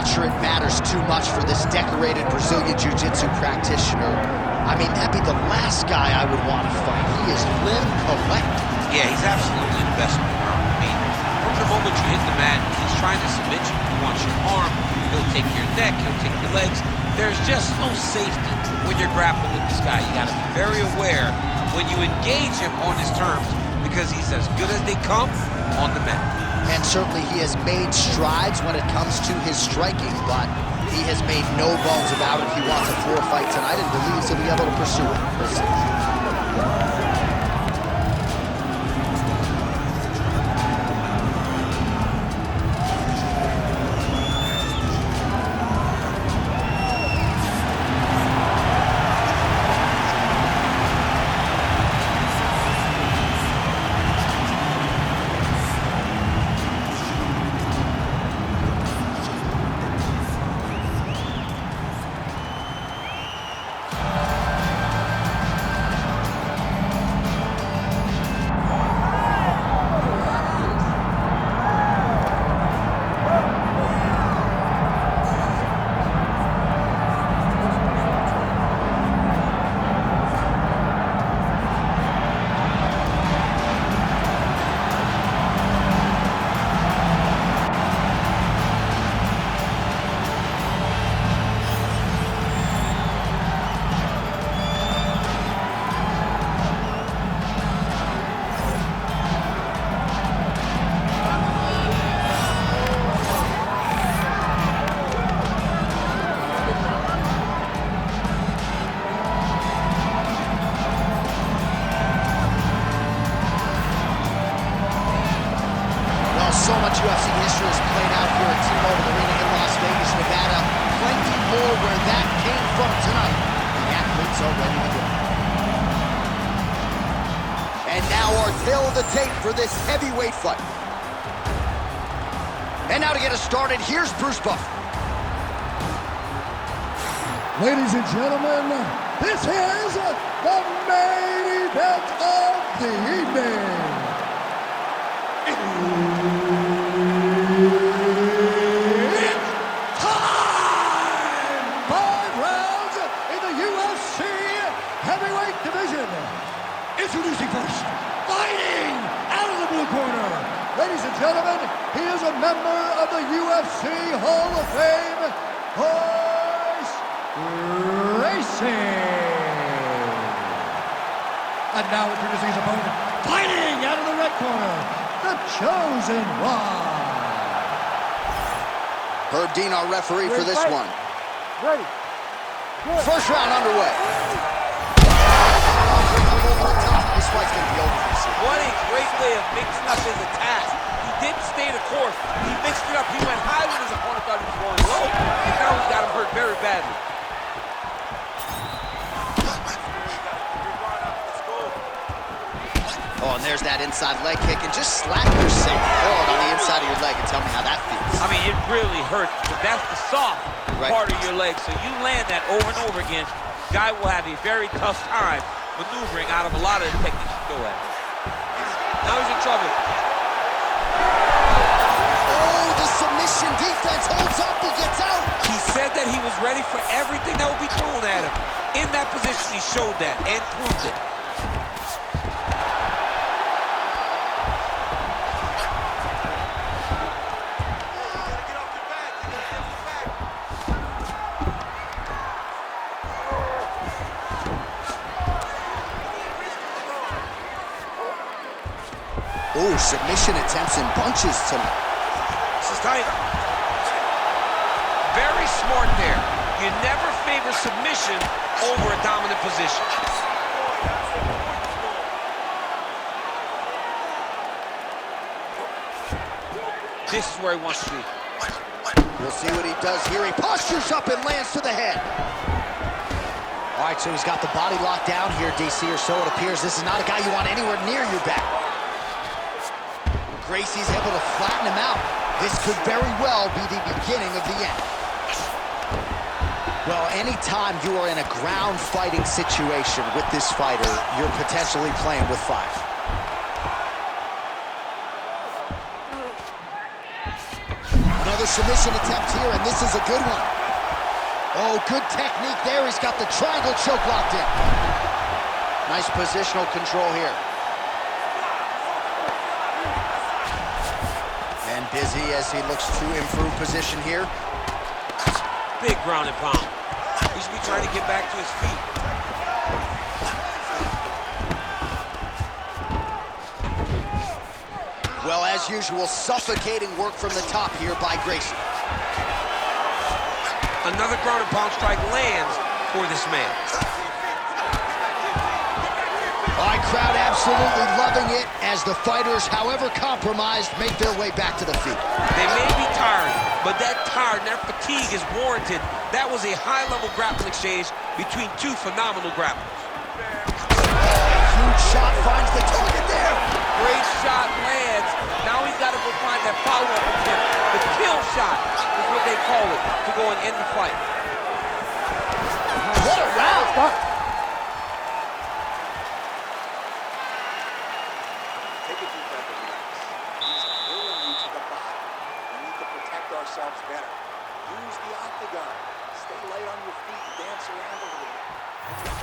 not sure it matters too much for this decorated Brazilian Jiu-Jitsu practitioner. I mean, that'd be the last guy I would want to fight. He is limb collected. Yeah, he's absolutely the best in the world. I mean, from the moment you hit the mat, he's trying to submit you. He wants your arm, he'll take your neck, he'll take your legs. There's just no safety when you're grappling with this guy. You gotta be very aware when you engage him on his terms, because he's as good as they come on the mat. And certainly he has made strides when it comes to his striking, but he has made no bones about it. He wants a 4-fight tonight and believes he'll be able to pursue it. We'll see. So much UFC history is played out here at T-Mobile Arena in Las Vegas, Nevada. Plenty more where that came from tonight. The athletes are ready to go. And now our tale of the tape for this heavyweight fight. And now to get us started, here's Bruce Buffer. Ladies and gentlemen, this is the main event of the evening. Introducing first, fighting out of the blue corner. Ladies and gentlemen, he is a member of the UFC Hall of Fame, Royce Gracie. And now introducing his opponent, fighting out of the red corner, the Chosen One. Herb Dean, our referee for this one. Ready. Good. First round underway. This fight's gonna be over for you. What a great way of mixing up his attack. He didn't stay the course. He mixed it up. He went high when his opponent thought he was going low. And now he's got him hurt very badly. Oh, and there's that inside leg kick. And just slap yourself hard on the inside of your leg and tell me how that feels. I mean, it really hurts. But that's the soft part of your leg. So you land that over and over again, guy will have a very tough time maneuvering out of a lot of the techniques you go at. Now he's in trouble. Oh, the submission defense holds up, he gets out. He said that he was ready for everything that would be thrown at him. In that position, he showed that and proved it. Oh, submission attempts in bunches tonight. This is tight. Very smart there. You never favor submission over a dominant position. This is where he wants to be. We'll see what he does here. He postures up and lands to the head. All right, so he's got the body locked down here, DC, or so it appears. This is not a guy you want anywhere near your back. Gracie's able to flatten him out. This could very well be the beginning of the end. Well, anytime you are in a ground fighting situation with this fighter, you're potentially playing with fire. Another Another submission attempt here, and this is a good one. Oh, good technique there. He's got the triangle choke locked in. Nice positional control here. And busy as he looks to improve position here. Big ground and pound. He should be trying to get back to his feet. Well, as usual, suffocating work from the top here by Gracie. Another ground and pound strike lands for this man. All right, crowd absolutely loving it as the fighters, however compromised, make their way back to the feet. They may be tired, but that tiredness, that fatigue is warranted. That was a high-level grappling exchange between two phenomenal grapplers. Huge shot finds the target there. Great shot lands. Now he's got to go find that follow-up attempt. The kill shot is what they call it, to go and end the fight. What a round! Take a deep breath and relax. He's pulling you to the bottom. We need to protect ourselves better. Use the octagon. Stay light on your feet and dance around a little bit.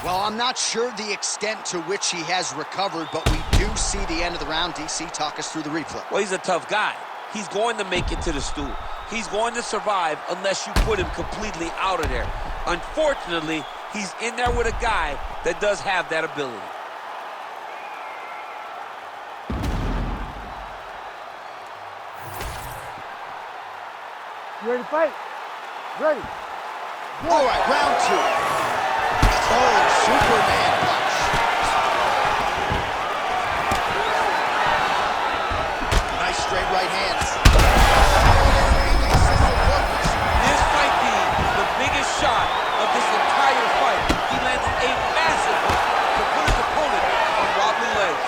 Well, I'm not sure the extent to which he has recovered, but we do see the end of the round. DC, talk us through the replay. Well, he's a tough guy. He's going to make it to the stool. He's going to survive unless you put him completely out of there. Unfortunately, he's in there with a guy that does have that ability. You ready to fight? Ready. All right, round two. Oh, Superman punch. Nice straight right hands. This might be the biggest shot of this entire fight. He landed a massive one to put his opponent on wobbly legs.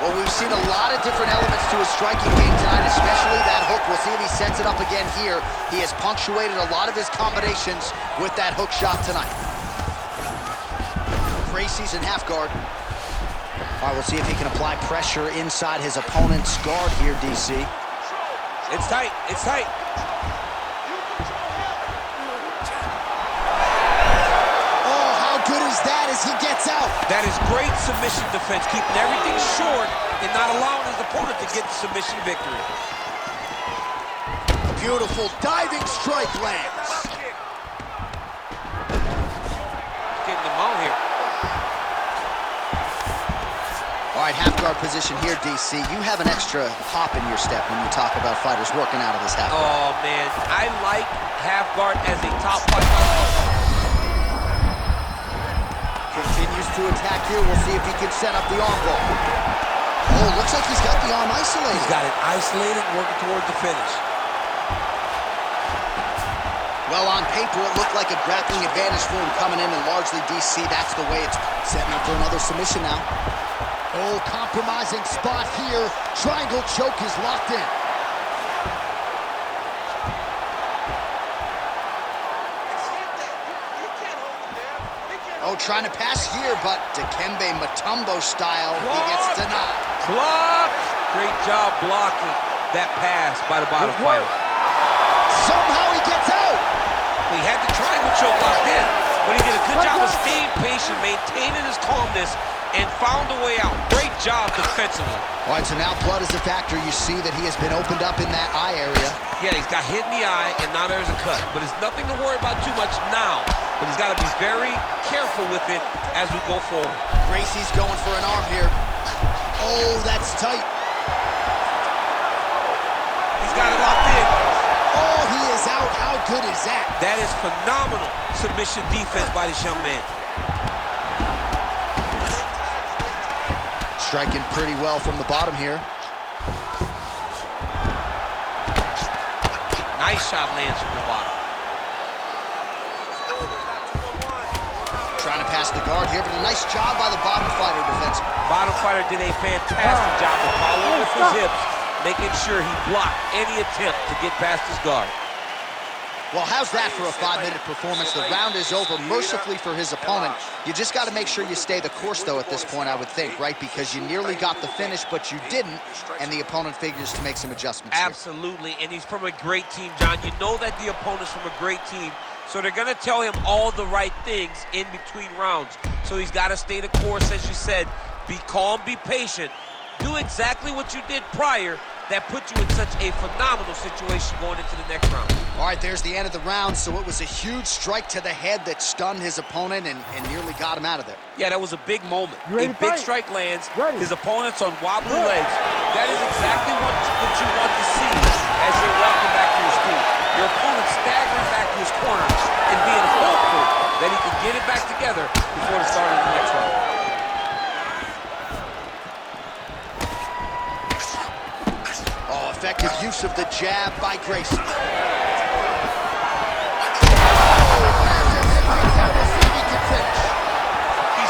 Well, we've seen a lot of different elements to his striking game tonight, especially that hook. We'll see if he sets it up again here. He has punctuated a lot of his combinations with that hook shot tonight. Gracie's in half guard. All right, we'll see if he can apply pressure inside his opponent's guard here, DC. It's tight. It's tight. Oh, how good is that as he gets out? That is great submission defense, keeping everything short and not allowing his opponent to get the submission victory. Beautiful diving strike lands. Getting him out here. All right, half guard position here, DC. You have an extra hop in your step when you talk about fighters working out of this half guard. Oh, man. I like half guard as a top fight. Continues to attack here. We'll see if he can set up the arm bar. Oh, looks like he's got the arm isolated. He's got it isolated, working towards the finish. Well, on paper, it looked like a grappling advantage for him coming in, and largely, DC, that's the way it's setting up for another submission now. Oh, compromising spot here. Triangle choke is locked in. Oh, trying to pass here, but Dikembe Mutombo style, he gets denied. Blocked! Great job blocking that pass by the bottom fighter. Somehow he gets out. He had the triangle choke locked in, but he did a good job of staying patient, maintaining his calmness, and found a way out. Great job defensively. All right, so now blood is a factor. You see that he has been opened up in that eye area. Yeah, he's got hit in the eye, and now there's a cut. But it's nothing to worry about too much now. But he's got to be very careful with it as we go forward. Gracie's going for an arm here. Oh, that's tight. He's got it locked in. Oh, he is out. How good is that? That is phenomenal submission defense by this young man. Striking pretty well from the bottom here. Nice shot lands from the bottom. Trying to pass the guard here, but a nice job by the bottom fighter defensively. Bottom fighter did a fantastic job of following with his hips, making sure he blocked any attempt to get past his guard. Well, how's that for a 5-minute performance? The round is over mercifully for his opponent. You just got to make sure you stay the course, though, at this point, I would think, right? Because you nearly got the finish, but you didn't, and the opponent figures to make some adjustments here. Absolutely, and he's from a great team, John. You know that the opponent's from a great team, so they're going to tell him all the right things in between rounds. So he's got to stay the course, as you said. Be calm, be patient. Do exactly what you did prior. That put you in such a phenomenal situation going into the next round. All right, there's the end of the round, so it was a huge strike to the head that stunned his opponent and nearly got him out of there. Yeah, that was a big moment. A big strike lands, his opponent's on wobbly legs. That is exactly what you want to see as you're walking back to his feet. Your opponent staggering back to his corner and being hopeful that he can get it back together before the start of the next round. Effective use of the jab by Gracie. He's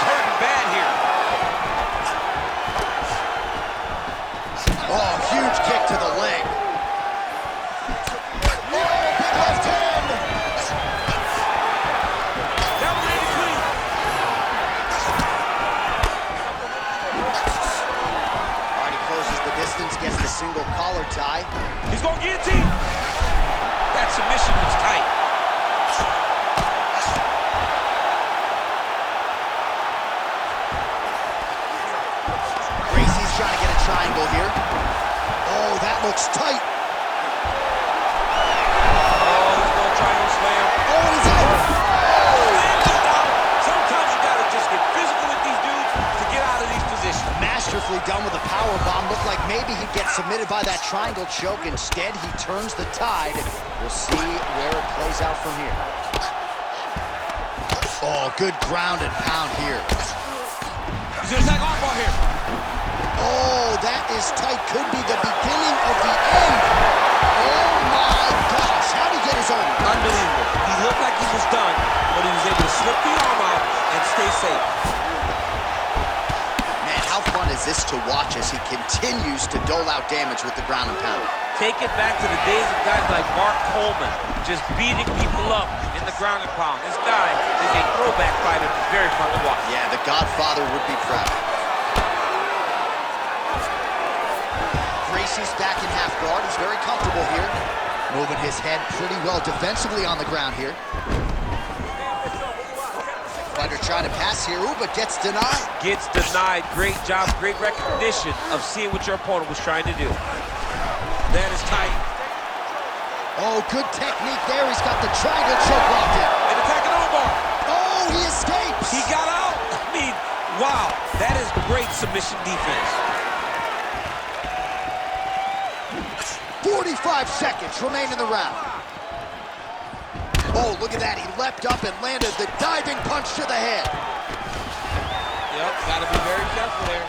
hurting bad here. Oh, huge kick to the leg. Oh, big left hand. That was really clean. All right, he closes the distance, gets the single collar tie. He's going to guillotine. That submission was tight. Gracie's trying to get a triangle here. Oh, that looks tight. Oh, he's going to triangle slam. Oh, and he's out. Sometimes you got to just get physical with these dudes to get out of these positions. Masterfully done with a power bomb. Looked like maybe he'd get submitted by that triangle choke. Instead, he turns the tide. We'll see where it plays out from here. Oh, good ground and pound here. He's going to attack armbar here. Oh, that is tight. Could be the beginning of the end. Oh, my gosh. How'd he get his arm? Unbelievable. He looked like he was done, but he was able to slip the arm out and stay safe. How fun is this to watch as he continues to dole out damage with the ground and pound? Take it back to the days of guys like Mark Coleman, just beating people up in the ground and pound. This guy is a throwback fighter. It's very fun to watch. Yeah, the Godfather would be proud. Gracie's back in half guard. He's very comfortable here. Moving his head pretty well defensively on the ground here. Fighter trying to pass here, ooh, but gets denied. Gets denied. Great job, great recognition of seeing what your opponent was trying to do. That is tight. Oh, good technique there. He's got the triangle choke locked in. And attacking armbar. Oh, he escapes. He got out. I mean, wow. That is great submission defense. 45 seconds remain in the round. Oh, look at that. He leapt up and landed the diving punch to the head. Yep, got to be very careful there.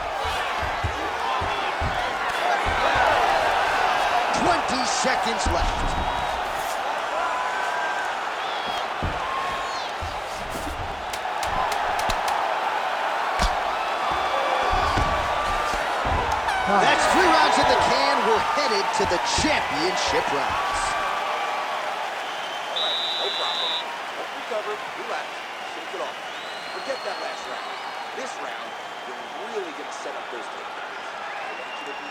20 seconds left. That's 3 rounds in the can. We're headed to the championship rounds. Relax, shake it off. Forget that last round. This round, you're really going to set up those takedowns. I want you to be...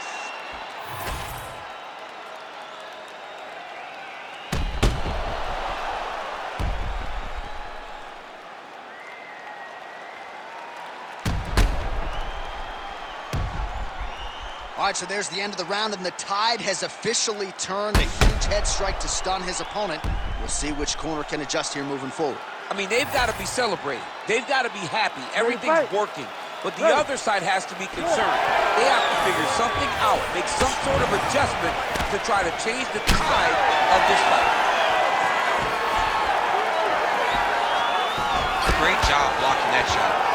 All right, so there's the end of the round, and the tide has officially turned. A huge head strike to stun his opponent. We'll see which corner can adjust here moving forward. I mean, they've got to be celebrating. They've got to be happy. Everything's working. But the other side has to be concerned. They have to figure something out, make some sort of adjustment to try to change the tide of this fight. Great job blocking that shot.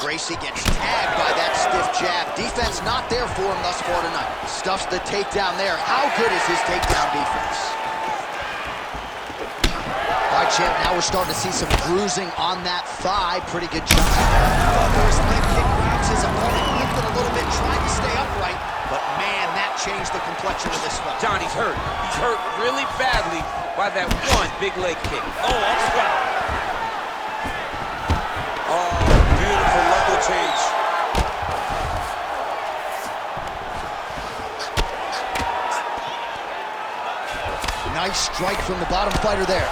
Gracie gets tagged by that stiff jab. Defense not there for him thus far tonight. Stuffs the takedown there. How good is his takedown defense? All right, champ, now we're starting to see some bruising on that thigh. Pretty good job. Oh, there's leg kick round notes his opponent lifted a little bit, trying to stay upright, but man, that changed the complexion of this one. Johnny's hurt. He's hurt really badly by that one big leg kick. Oh, up spot. Oh, beautiful level change. Nice strike from the bottom fighter there.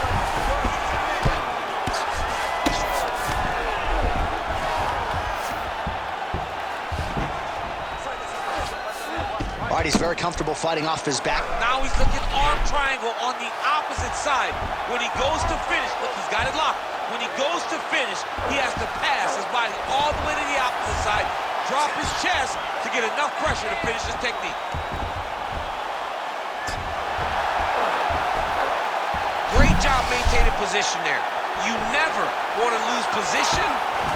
All right, he's very comfortable fighting off his back. Now he's looking arm triangle on the opposite side. When he goes to finish, look, he's got it locked. When he goes to finish, he has to pass his body all the way to the opposite side, drop his chest to get enough pressure to finish his technique. Great job maintaining position there. You never want to lose position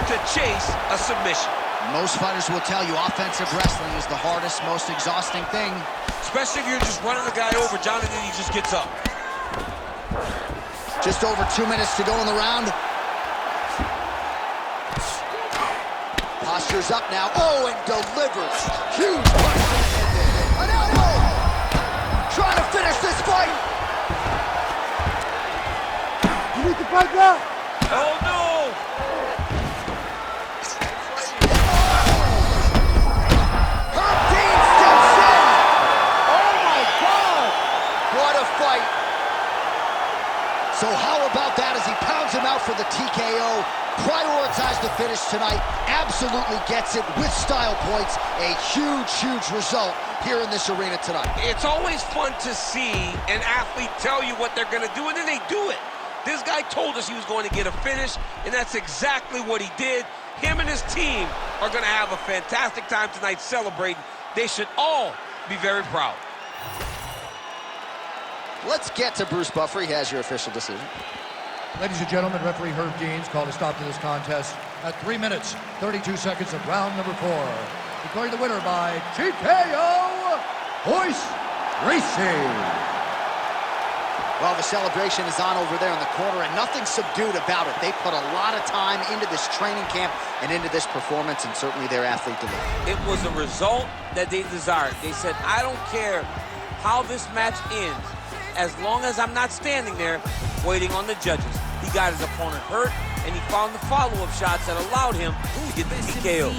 to chase a submission. Most fighters will tell you offensive wrestling is the hardest, most exhausting thing. Especially if you're just running the guy over, Jonathan, he just gets up. Just over 2 minutes to go in the round. Posture's up now. Oh, and delivers. Huge punch to the head there. No! Trying to finish this fight. You need to fight that. Oh, no! So how about that as he pounds him out for the TKO? Prioritized the finish tonight. Absolutely gets it with style points. A huge, huge result here in this arena tonight. It's always fun to see an athlete tell you what they're going to do, and then they do it. This guy told us he was going to get a finish, and that's exactly what he did. Him and his team are going to have a fantastic time tonight celebrating. They should all be very proud. Let's get to Bruce Buffer. He has your official decision. Ladies and gentlemen, referee Herb Deans called a stop to this contest at 3 minutes, 32 seconds of round number 4. Declaring the winner by TKO, Royce Gracie. Well, the celebration is on over there in the corner, and nothing subdued about it. They put a lot of time into this training camp and into this performance, and certainly their athlete delivered. It was a result that they desired. They said, I don't care how this match ends, as long as I'm not standing there waiting on the judges. He got his opponent hurt, and he found the follow-up shots that allowed him to get the TKO.